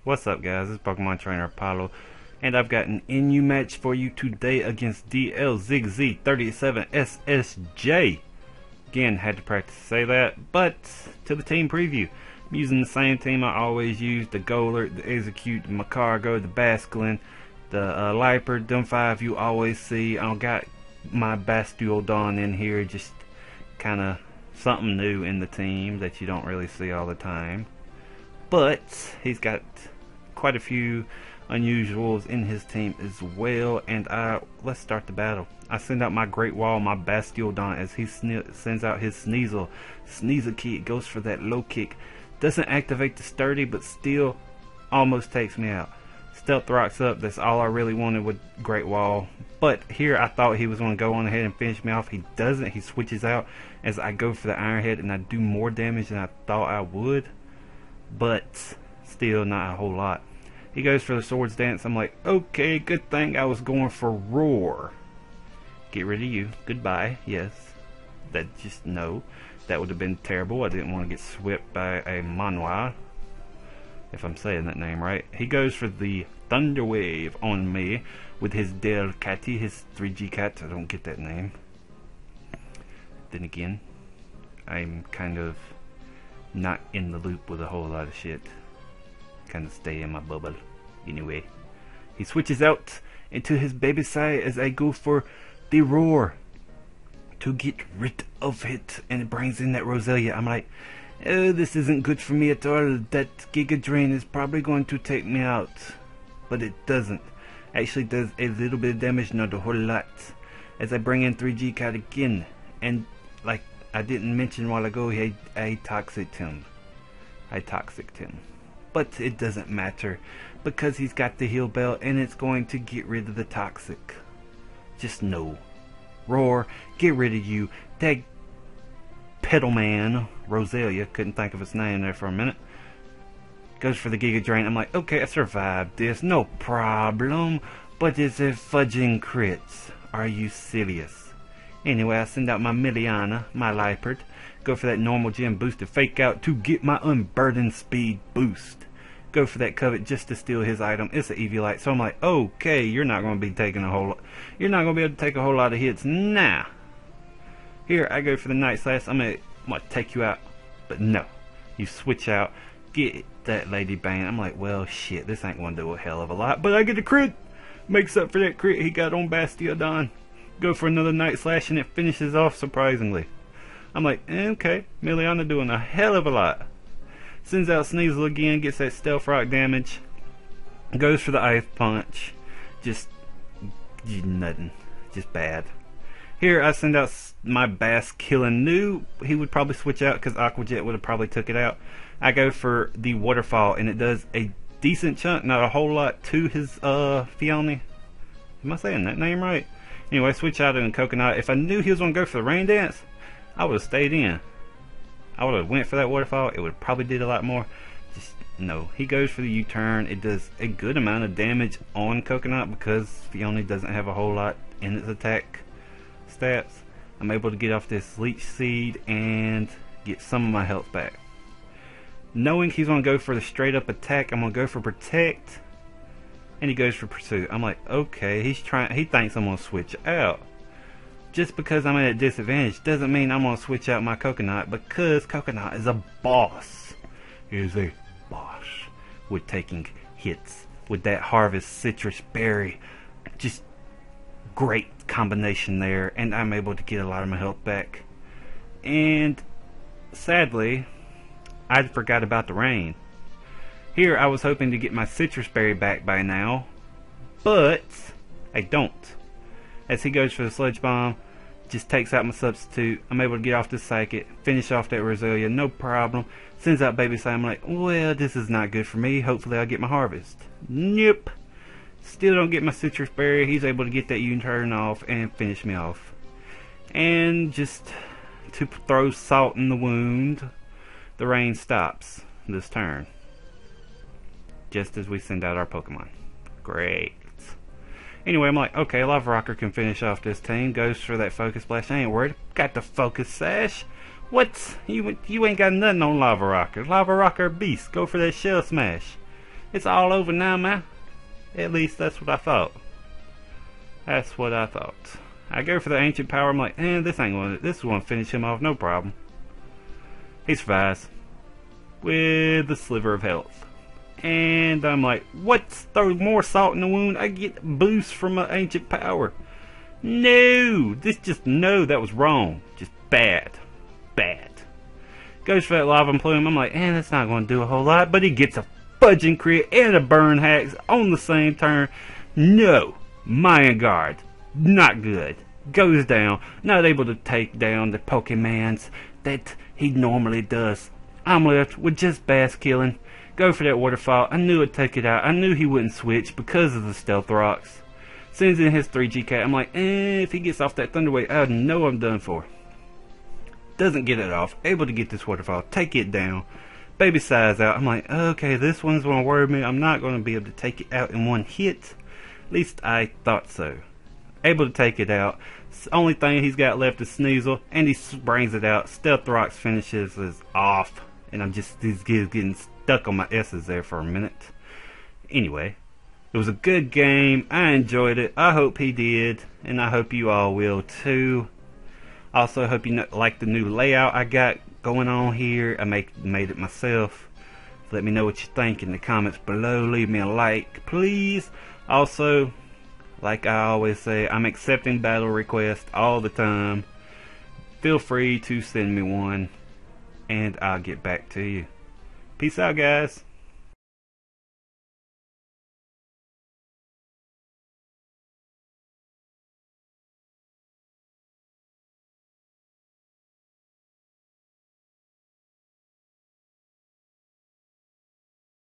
What's up, guys? It's PkmnTrainerApollo, and I've got an NU match for you today against DLZZ37SSJ. Again, had to practice to say that, but to the team preview. I'm using the same team I always use: the Goaler, the Execute, the Macargo, the BasKILLIN, the Leopard, them five you always see. I've got my BasKILLIN in here, just kind of something new in the team that you don't really see all the time. But he's got quite a few unusuals in his team as well, and let's start the battle. I send out my Great Wall, my BasKILLIN, as he sends out his Sneasel key. It goes for that low kick. Doesn't activate the sturdy, but still almost takes me out. Stealth rocks up. That's all I really wanted with Great Wall. But here I thought he was going to go on ahead and finish me off. He doesn't. He switches out as I go for the Iron Head, and I do more damage than I thought I would. But still not a whole lot. He goes for the Swords Dance. I'm like, okay, good thing I was going for Roar. Get rid of you. Goodbye. Yes. No. That would have been terrible. I didn't want to get swept by a Manhwa, if I'm saying that name right. He goes for the Thunder Wave on me with his Del Catty, his 3G cat. I don't get that name. Then again, I'm kind of not in the loop with a whole lot of shit. Kind of stay in my bubble. Anyway, he switches out into his baby side as I go for the Roar to get rid of it, and it brings in that Roselia. I'm like, oh, this isn't good for me at all. That Giga Drain is probably going to take me out, but it doesn't. Actually does a little bit of damage, not a whole lot, as I bring in 3G cat again. And like I didn't mention a while ago, I toxicked him. But it doesn't matter, because he's got the heal belt and it's going to get rid of the toxic. Just know. Roar, get rid of you. That pedal man, Roselia, couldn't think of his name there for a minute. Goes for the Giga Drain. I'm like, okay, I survived this, no problem. But it's a fudging crits. Are you serious? Anyway, I send out my Miliana, my Leopard. Go for that normal gem boosted fake out to get my unburdened speed boost. Go for that covet just to steal his item. It's an Eviolite. So I'm like, okay, you're not going to be taking you're not going to be able to take a whole lot of hits. Nah. Here, I go for the Night Slash. I'm going to take you out. But no. You switch out. Get that Lady Bane. I'm like, well, shit, this ain't going to do a hell of a lot. But I get a crit. Makes up for that crit he got on BasKILLIN. Go for another Night Slash, and it finishes off surprisingly. I'm like, okay, Miliana doing a hell of a lot. Sends out Sneasel again, gets that Stealth Rock damage. Goes for the Ice Punch. Just nothing. Just bad. Here I send out my BasKILLIN. Knew he would probably switch out because Aqua Jet would have probably took it out. I go for the Waterfall, and it does a decent chunk, not a whole lot, to his Fiona. Am I saying that name right? Anyway, switch out in Coconut. If I knew he was going to go for the Rain Dance, I would have stayed in. I would have went for that Waterfall. It would have probably did a lot more. Just no. He goes for the U-turn. It does a good amount of damage on Coconut because Fiona doesn't have a whole lot in its attack stats. I'm able to get off this Leech Seed and get some of my health back. Knowing he's going to go for the straight up attack, I'm going to go for Protect. And he goes for Pursuit. I'm like, okay, he thinks I'm going to switch out. Just because I'm at a disadvantage doesn't mean I'm going to switch out my Coconut, because Coconut is a boss. He is a boss with taking hits. With that Harvest Citrus Berry. Just great combination there. And I'm able to get a lot of my health back. And sadly, I forgot about the rain. Here I was hoping to get my Citrus Berry back by now, but I don't. As he goes for the Sludge Bomb, just takes out my substitute. I'm able to get off this Psychic, finish off that Roselia, no problem. Sends out Baby Side. I'm like, well, this is not good for me. Hopefully I'll get my Harvest. Nope. Still don't get my Citrus Berry. He's able to get that U-turn off and finish me off. And just to throw salt in the wound, the rain stops this turn. Just as we send out our Pokemon. Great. Anyway, I'm like, okay, Lava Rocker can finish off this team. Goes for that Focus Blast. I ain't worried. Got the Focus Sash. What? You ain't got nothing on Lava Rocker. Lava Rocker Beast. Go for that Shell Smash. It's all over now, man. At least that's what I thought. That's what I thought. I go for the ancient power. I'm like, this is gonna finish him off, no problem. He survives with a sliver of health. And I'm like, what's throw more salt in the wound? I get boost from an ancient power. No, that was wrong. Just bad. Goes for that lava plume. I'm like, that's not going to do a whole lot. But he gets a fudging crit and a burn hacks on the same turn. No, Mayan Guard, not good. Goes down, not able to take down the Pokemons that he normally does. I'm left with just BasKILLIN. Go for that waterfall. I knew it'd take it out. I knew he wouldn't switch because of the stealth rocks. Sends in his 3G cat. I'm like, if he gets off that Thunder Wave, I know I'm done for. Doesn't get it off. Able to get this waterfall. Take it down. Baby size out. I'm like, okay, this one's going to worry me. I'm not going to be able to take it out in one hit. At least I thought so. Able to take it out. Only thing he's got left is Sneasel, and he brings it out. Stealth Rocks finishes is off, and he's getting stuck on my S's there for a minute. Anyway, it was a good game. I enjoyed it. I hope he did, and I hope you all will too. Also, hope you like the new layout I got going on here. I made it myself. Let me know what you think in the comments below. Leave me a like, please. Also, like I always say, I'm accepting battle requests all the time. Feel free to send me one, and I'll get back to you. Peace out, guys.